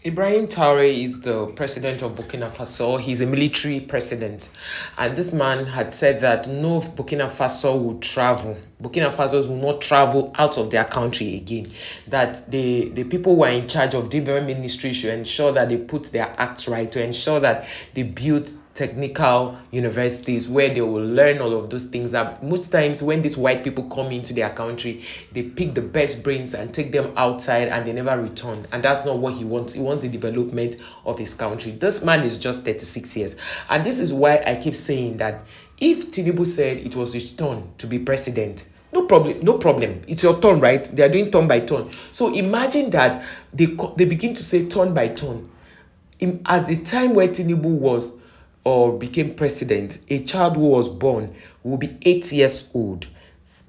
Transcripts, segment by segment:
Ibrahim Traore is the president of Burkina Faso. He's a military president. And this man had said that no Burkina Faso will travel. Burkina Fasos will not travel out of their country again. That the people who are in charge of different ministries should ensure that they put their acts right, to ensure that they build technical universities where they will learn all of those things. That most times when these white people come into their country, they pick the best brains and take them outside and they never return. And that's not what he wants. He wants the development of his country. This man is just 36 years. And this is why I keep saying that if Tinubu said it was his turn to be president, no problem, no problem. It's your turn, right? They are doing turn by turn. So imagine that they begin to say turn by turn. As the time where Tinubu was or became president, a child who was born will be 8 years old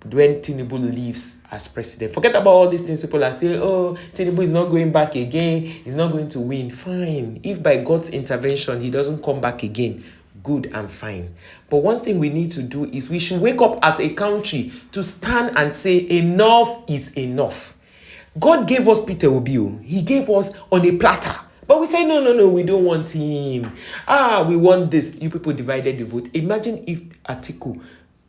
when Tinubu leaves as president. Forget about all these things people are saying, oh, Tinubu is not going back again, he's not going to win. Fine. If by God's intervention he doesn't come back again, good and fine. But one thing we need to do is we should wake up as a country to stand and say enough is enough. God gave us Peter Obi. He gave us on a platter. But we say, no, we don't want him. We want this. You people divided the vote. Imagine if Atiku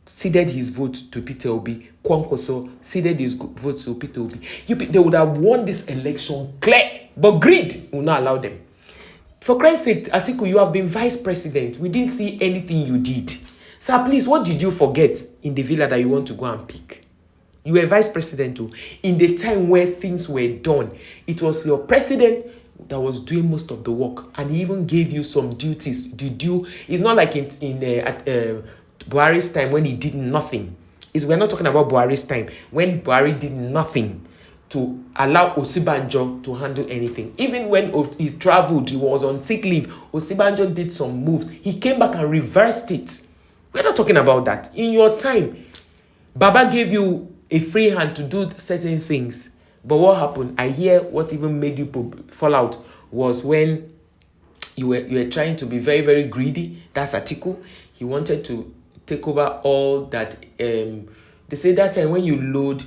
ceded his vote to Peter Obi, Kwankwaso ceded his vote to Peter Obi. They would have won this election clear. But greed will not allow them. For Christ's sake, Atiku, you have been vice president. We didn't see anything you did. Sir, please, what did you forget in the villa that you want to go and pick? You were vice president too. In the time where things were done, it was your president that was doing most of the work, and he even gave you some duties. It's not like at Buhari's time when he did nothing. We're not talking about Buhari's time when Buhari did nothing to allow Osibanjo to handle anything. Even when he traveled, he was on sick leave, Osibanjo did some moves. He came back and reversed it. We're not talking about that. In your time, Baba gave you a free hand to do certain things. But what happened? I hear what even made you fall out was when you were trying to be very, very greedy. That's Atiku. He wanted to take over all that. They say that time when you load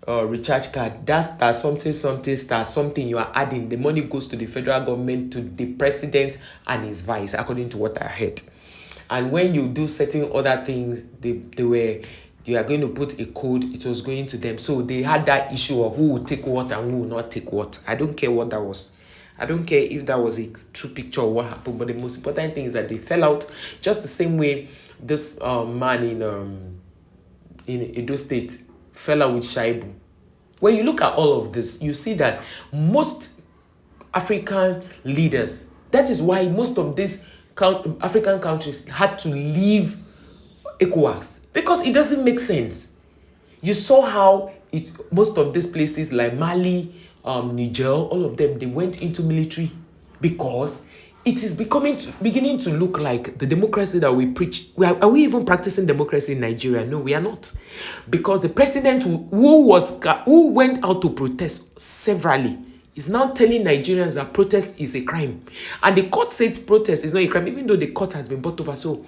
recharge card, that's something you are adding. The money goes to the federal government, to the president and his vice, according to what I heard. And when you do certain other things, you are going to put a code, it was going to them. So they had that issue of who will take what and who will not take what. I don't care what that was. I don't care if that was a true picture of what happened, but the most important thing is that they fell out just the same way this man in Edo State fell out with Shaibu. When you look at all of this, you see that most African leaders, that is why most of these African countries had to leave ECOWAS. Because it doesn't make sense. You saw how most of these places like Mali, Niger, all of them, they went into military because it is beginning to look like the democracy that we preach. Are we even practicing democracy in Nigeria? No, we are not. Because the president who went out to protest severally is now telling Nigerians that protest is a crime. And the court said protest is not a crime, even though the court has been bought over. So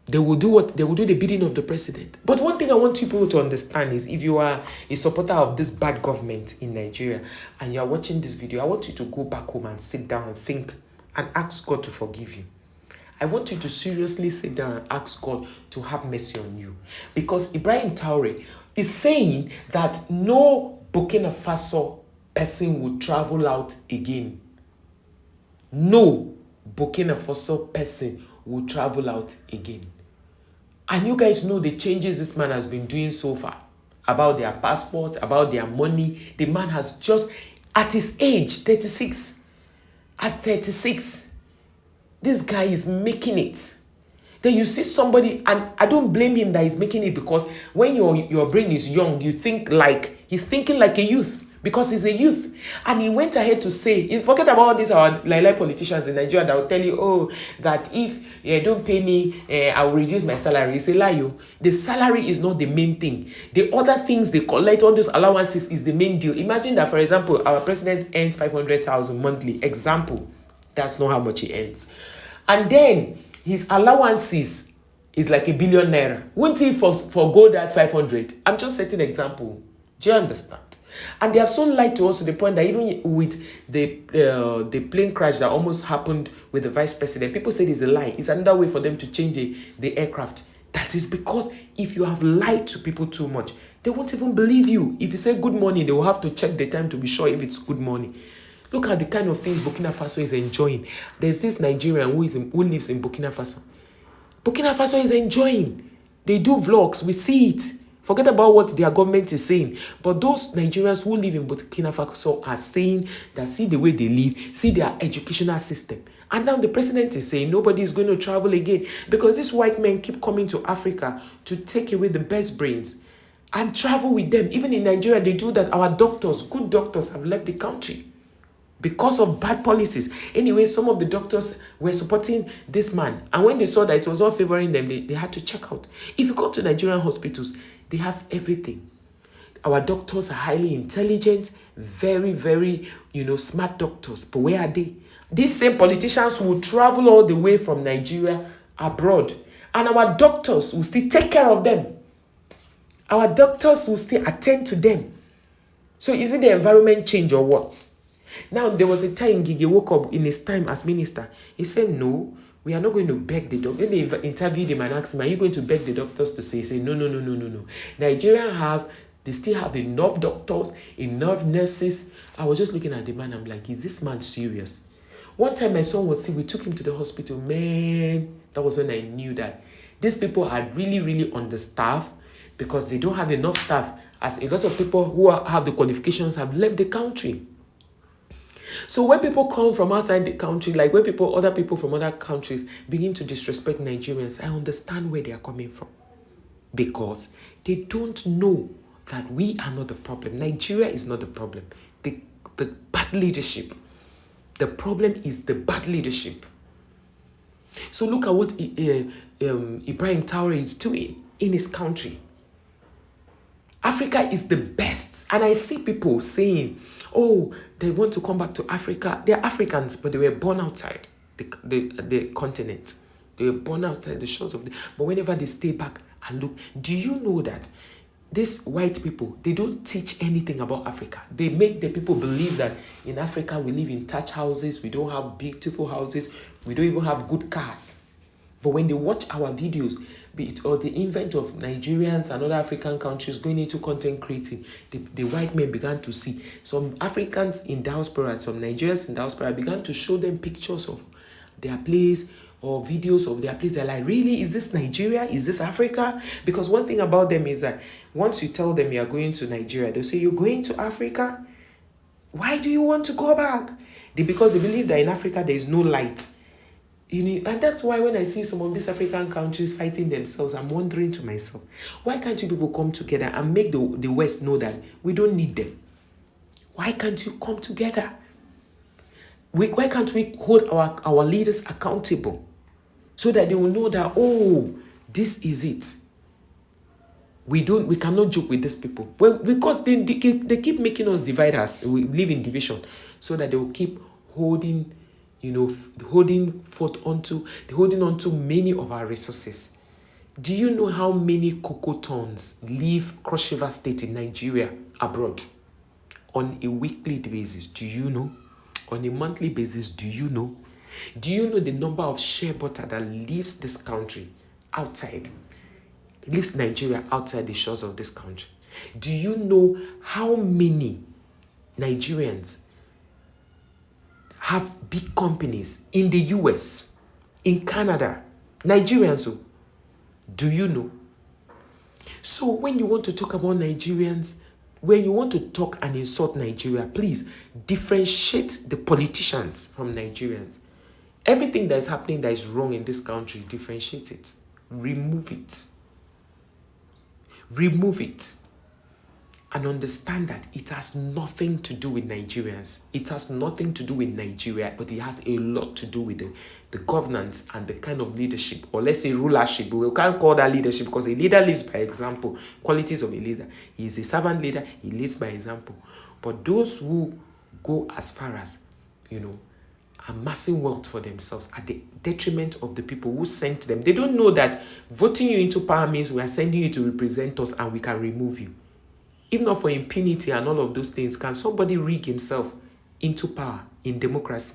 they will do what? They will do the bidding of the president. But one thing I want people to understand is if you are a supporter of this bad government in Nigeria and you are watching this video, I want you to go back home and sit down and think and ask God to forgive you. I want you to seriously sit down and ask God to have mercy on you. Because Ibrahim Traore is saying that no Burkina Faso person will travel out again. No Burkina Faso person will travel out again. And you guys know the changes this man has been doing so far about their passports, about their money. The man has just, at his age, 36, at 36, this guy is making it. Then you see somebody, and I don't blame him that he's making it, because when your brain is young, you think like, he's thinking like a youth. Because he's a youth. And he went ahead to say, forget about all these like politicians in Nigeria that will tell you, that if you don't pay me, I will reduce my salary. It's a lie. The salary is not the main thing. The other things they collect, all those allowances, is the main deal. Imagine that, for example, our president earns 500,000 monthly. Example, that's not how much he earns. And then his allowances is like $1 billion. Wouldn't he forgo that 500? I'm just setting an example. Do you understand? And they have so lied to us to the point that even with the plane crash that almost happened with the vice president, people said it's a lie. It's another way for them to change the aircraft. That is because if you have lied to people too much, they won't even believe you. If you say good morning, they will have to check the time to be sure if it's good morning. Look at the kind of things Burkina Faso is enjoying. There's this Nigerian who lives in Burkina Faso. Burkina Faso is enjoying. They do vlogs. We see it. Forget about what their government is saying. But those Nigerians who live in Burkina Faso are saying that see the way they live, see their educational system. And now the president is saying nobody is going to travel again because these white men keep coming to Africa to take away the best brains and travel with them. Even in Nigeria, they do that. Our doctors, good doctors, have left the country because of bad policies. Anyway, some of the doctors were supporting this man. And when they saw that it was not favoring them, they had to check out. If you come to Nigerian hospitals, they have everything. Our doctors are highly intelligent, very, very, smart doctors. But where are they? These same politicians will travel all the way from Nigeria abroad. And our doctors will still take care of them. Our doctors will still attend to them. So is it the environment change or what? Now, there was a time Gigi woke up in his time as minister. He said, no, we are not going to beg the doctors. When they interviewed him and asked him, are you going to beg the doctors to say? He said, no. Nigeria they still have enough doctors, enough nurses. I was just looking at the man. I'm like, is this man serious? One time my son was sick. We took him to the hospital. Man, that was when I knew that these people are really, really understaffed because they don't have enough staff. As a lot of people who have the qualifications have left the country. So when people come from outside the country, like when other people from other countries begin to disrespect Nigerians, I understand where they are coming from. Because they don't know that we are not the problem. Nigeria is not the problem. The bad leadership. The problem is the bad leadership. So look at what Ibrahim Traore is doing in his country. Africa is the best. And I see people saying, oh, they want to come back to Africa. They're Africans, but they were born outside the continent. They were born outside the shores of but whenever they stay back and look, do you know that these white people, they don't teach anything about Africa. They make the people believe that in Africa we live in thatch houses, we don't have beautiful houses, we don't even have good cars. But when they watch our videos, be it or the invent of Nigerians and other African countries going into content creating, the white men began to see some Africans in diaspora, some Nigerians in diaspora began to show them pictures of their place or videos of their place. They're like, really? Is this Nigeria? Is this Africa? Because one thing about them is that once you tell them you're going to Nigeria, they'll say, you're going to Africa? Why do you want to go back? Because they believe that in Africa there is no light. And that's why when I see some of these African countries fighting themselves, I'm wondering to myself, why can't you people come together and make the West know that we don't need them? Why can't you come together? Why can't we hold our leaders accountable so that they will know that, oh, this is it? We cannot joke with these people. Well, because they keep making us divide us. We live in division so that they will keep holding onto many of our resources. Do you know how many cocoa tons leave Cross River State in Nigeria abroad on a weekly basis? Do you know? On a monthly basis, do you know? Do you know the number of shea butter that leaves this country outside? Leaves Nigeria outside the shores of this country? Do you know how many Nigerians have big companies in the US, in Canada? Nigerians, do you know? So when you want to talk about Nigerians, when you want to talk and insult Nigeria, please differentiate the politicians from Nigerians. Everything that is happening that is wrong in this country, differentiate it. Remove it. Remove it. And understand that it has nothing to do with Nigerians. It has nothing to do with Nigeria, but it has a lot to do with the governance and the kind of leadership, or let's say rulership. We can't call that leadership because a leader leads by example. Qualities of a leader. He is a servant leader. He leads by example. But those who go as far as, amassing wealth for themselves at the detriment of the people who sent them. They don't know that voting you into power means we are sending you to represent us and we can remove you. If not for impunity and all of those things, can somebody rig himself into power in democracy?